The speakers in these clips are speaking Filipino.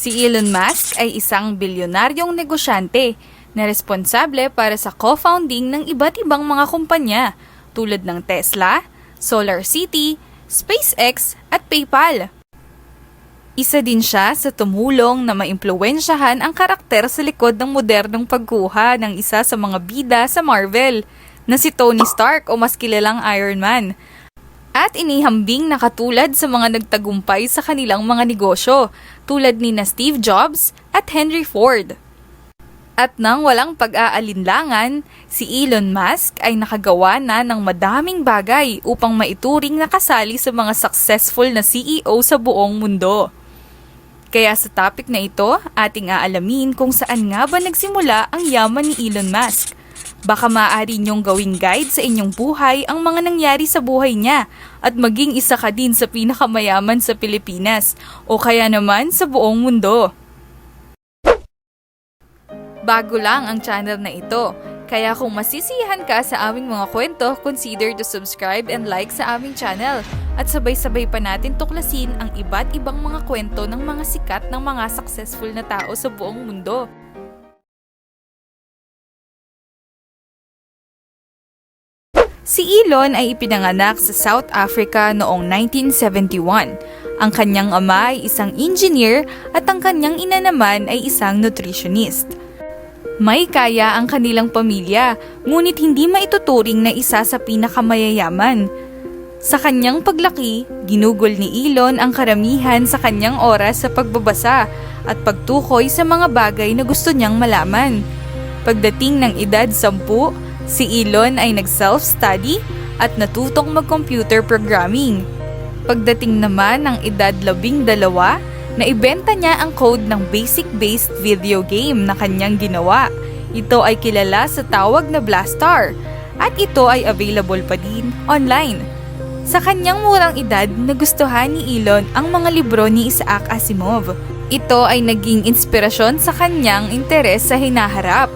Si Elon Musk ay isang bilyonaryong negosyante na responsable para sa co-founding ng iba't ibang mga kumpanya tulad ng Tesla, SolarCity, SpaceX at PayPal. Isa din siya sa tumulong na maimpluwensyahan ang karakter sa likod ng modernong pagkuha ng isa sa mga bida sa Marvel na si Tony Stark o mas kilalang Iron Man. At inihambing na katulad sa mga nagtagumpay sa kanilang mga negosyo tulad ni Steve Jobs at Henry Ford. At nang walang pag-aalinlangan, si Elon Musk ay nakagawa na ng madaming bagay upang maituring na kasali sa mga successful na CEO sa buong mundo. Kaya sa topic na ito, ating aalamin kung saan nga ba nagsimula ang yaman ni Elon Musk. Baka maaari niyong gawing guide sa inyong buhay ang mga nangyari sa buhay niya at maging isa ka din sa pinakamayaman sa Pilipinas o kaya naman sa buong mundo. Bago lang ang channel na ito, kaya kung masisiyahan ka sa aming mga kwento, consider to subscribe and like sa aming channel at sabay-sabay pa natin tuklasin ang iba't ibang mga kwento ng mga sikat ng mga successful na tao sa buong mundo. Si Elon ay ipinanganak sa South Africa noong 1971. Ang kanyang ama ay isang engineer at ang kanyang ina naman ay isang nutritionist. May kaya ang kanilang pamilya, ngunit hindi maituturing na isa sa pinakamayayaman. Sa kanyang paglaki, ginugol ni Elon ang karamihan sa kanyang oras sa pagbabasa at pagtukoy sa mga bagay na gusto niyang malaman. Pagdating ng edad 10, si Elon ay nag-self-study at natutong mag-computer programming. Pagdating naman ng edad 12, naibenta niya ang code ng basic-based video game na kanyang ginawa. Ito ay kilala sa tawag na Blastar at ito ay available pa din online. Sa kanyang murang edad, nagustuhan ni Elon ang mga libro ni Isaac Asimov. Ito ay naging inspirasyon sa kanyang interes sa hinaharap.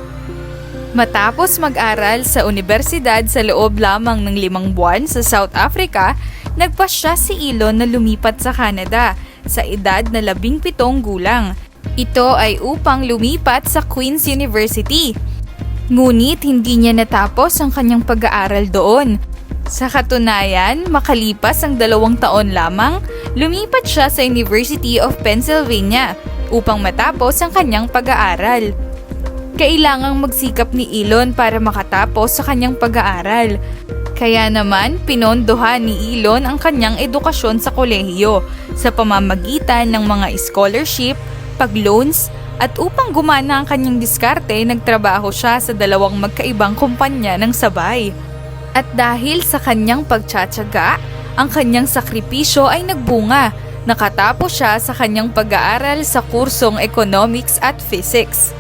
Matapos mag-aral sa universidad sa loob lamang ng 5 buwan sa South Africa, nagpasya si Elon na lumipat sa Canada sa edad na 17 gulang. Ito ay upang lumipat sa Queen's University. Ngunit hindi niya natapos ang kanyang pag-aaral doon. Sa katunayan, makalipas ang 2 taon lamang, lumipat siya sa University of Pennsylvania upang matapos ang kanyang pag-aaral. Kailangang magsikap ni Elon para makatapos sa kanyang pag-aaral. Kaya naman, pinondohan ni Elon ang kanyang edukasyon sa kolehiyo sa pamamagitan ng mga scholarship, pag-loans, at upang gumana ang kanyang diskarte, nagtrabaho siya sa 2 magkaibang kumpanya ng sabay. At dahil sa kanyang pagtsatsaga, ang kanyang sakripisyo ay nagbunga. Nakatapos siya sa kanyang pag-aaral sa kursong Economics at Physics.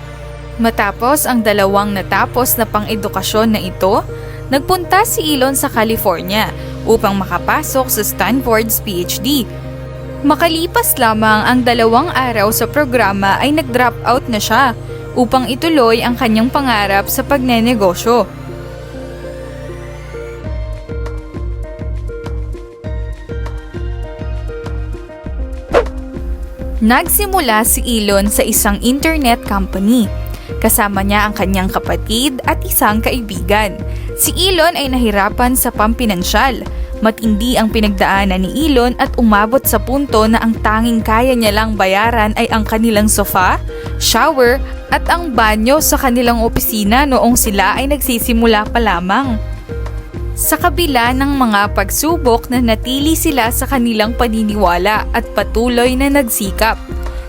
Matapos ang 2 natapos na pang-edukasyon na ito, nagpunta si Elon sa California upang makapasok sa Stanford's PhD. Makalipas lamang ang 2 araw sa programa ay nag-drop out na siya upang ituloy ang kanyang pangarap sa pagnenegosyo. Nagsimula si Elon sa isang internet company. Kasama niya ang kanyang kapatid at isang kaibigan. Si Elon ay nahirapan sa pampinansyal. Matindi ang pinagdaanan ni Elon at umabot sa punto na ang tanging kaya niya lang bayaran ay ang kanilang sofa, shower at ang banyo sa kanilang opisina noong sila ay nagsisimula pa lamang. Sa kabila ng mga pagsubok, nanatili sila sa kanilang paniniwala at patuloy na nagsikap.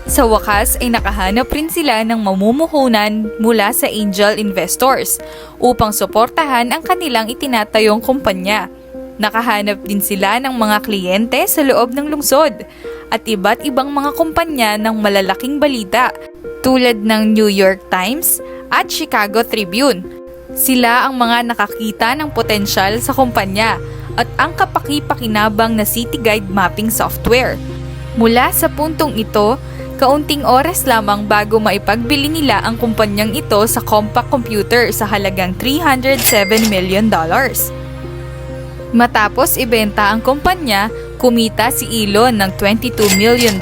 Sa wakas ay nakahanap rin sila ng mamumuhunan mula sa angel investors upang suportahan ang kanilang itinatayong kumpanya. Nakahanap din sila ng mga kliyente sa loob ng lungsod at iba't ibang mga kumpanya ng malalaking balita tulad ng New York Times at Chicago Tribune. Sila ang mga nakakita ng potensyal sa kumpanya at ang kapaki-pakinabang na city guide mapping software. Mula sa puntong ito, kaunting oras lamang bago maipagbili nila ang kumpanyang ito sa Compaq Computer sa halagang $307 million. Matapos ibenta ang kumpanya, kumita si Elon ng $22 million.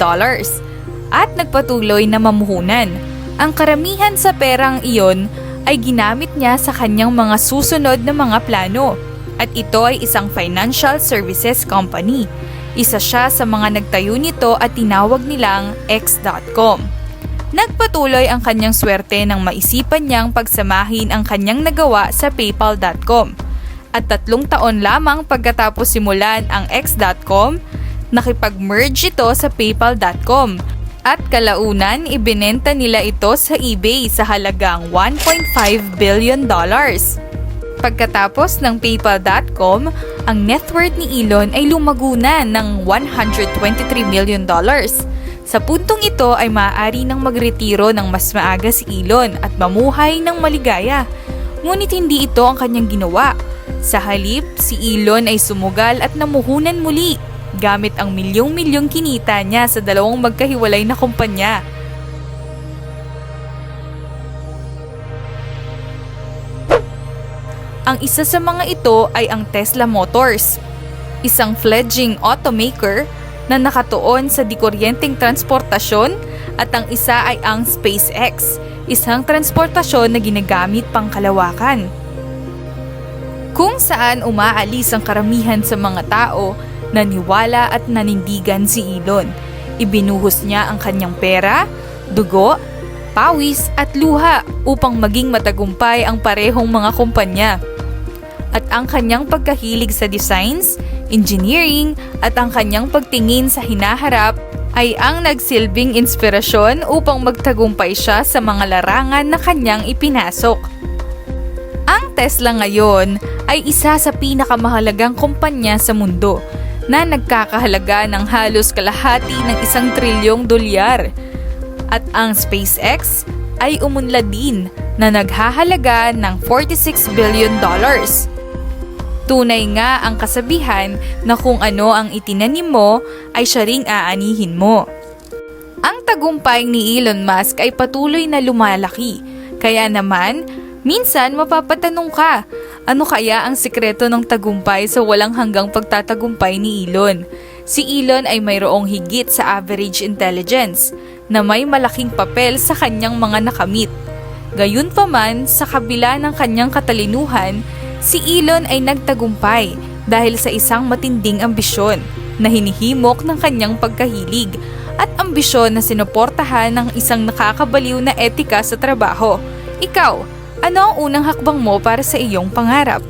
at nagpatuloy na mamuhunan. Ang karamihan sa perang iyon ay ginamit niya sa kanyang mga susunod na mga plano at ito ay isang financial services company. Isa siya sa mga nagtayo nito at tinawag nilang X.com. Nagpatuloy ang kanyang swerte nang maisipan niyang pagsamahin ang kanyang nagawa sa PayPal.com. At 3 taon lamang pagkatapos simulan ang X.com, nakipag-merge ito sa PayPal.com at kalaunan ibinenta nila ito sa eBay sa halagang $1.5 billion. Pagkatapos ng PayPal.com, ang net worth ni Elon ay lumago na ng $123 million. Sa puntong ito ay maaari nang magretiro ng mas maaga si Elon at mamuhay ng maligaya. Ngunit hindi ito ang kanyang ginawa. Sa halip, si Elon ay sumugal at namuhunan muli gamit ang milyong-milyong kinita niya sa dalawang magkahiwalay na kumpanya. Ang isa sa mga ito ay ang Tesla Motors, isang fledgling automaker na nakatuon sa dikuryenteng transportasyon, at ang isa ay ang SpaceX, isang transportasyon na ginagamit pang kalawakan. Kung saan umaalis ang karamihan sa mga tao, naniwala at nanindigan si Elon. Ibinuhos niya ang kanyang pera, dugo, pawis at luha upang maging matagumpay ang parehong mga kumpanya. At ang kanyang pagkahilig sa designs, engineering at ang kanyang pagtingin sa hinaharap ay ang nagsilbing inspirasyon upang magtagumpay siya sa mga larangan na kanyang ipinasok. Ang Tesla ngayon ay isa sa pinakamahalagang kumpanya sa mundo na nagkakahalaga ng halos kalahati ng $1 trilyong. At ang SpaceX ay umunlad din na naghahalaga ng $46 billion. Tunay nga ang kasabihan na kung ano ang itinanim mo ay siya ring aanihin mo. Ang tagumpay ni Elon Musk ay patuloy na lumalaki. Kaya naman, minsan mapapatanong ka, ano kaya ang sikreto ng tagumpay sa walang hanggang pagtatagumpay ni Elon? Si Elon ay mayroong higit sa average intelligence na may malaking papel sa kanyang mga nakamit. Gayunpaman, sa kabila ng kanyang katalinuhan, si Elon ay nagtagumpay dahil sa isang matinding ambisyon na hinihimok ng kanyang pagkahilig at ambisyon na sinuportahan ng isang nakakabaliw na etika sa trabaho. Ikaw, ano ang unang hakbang mo para sa iyong pangarap?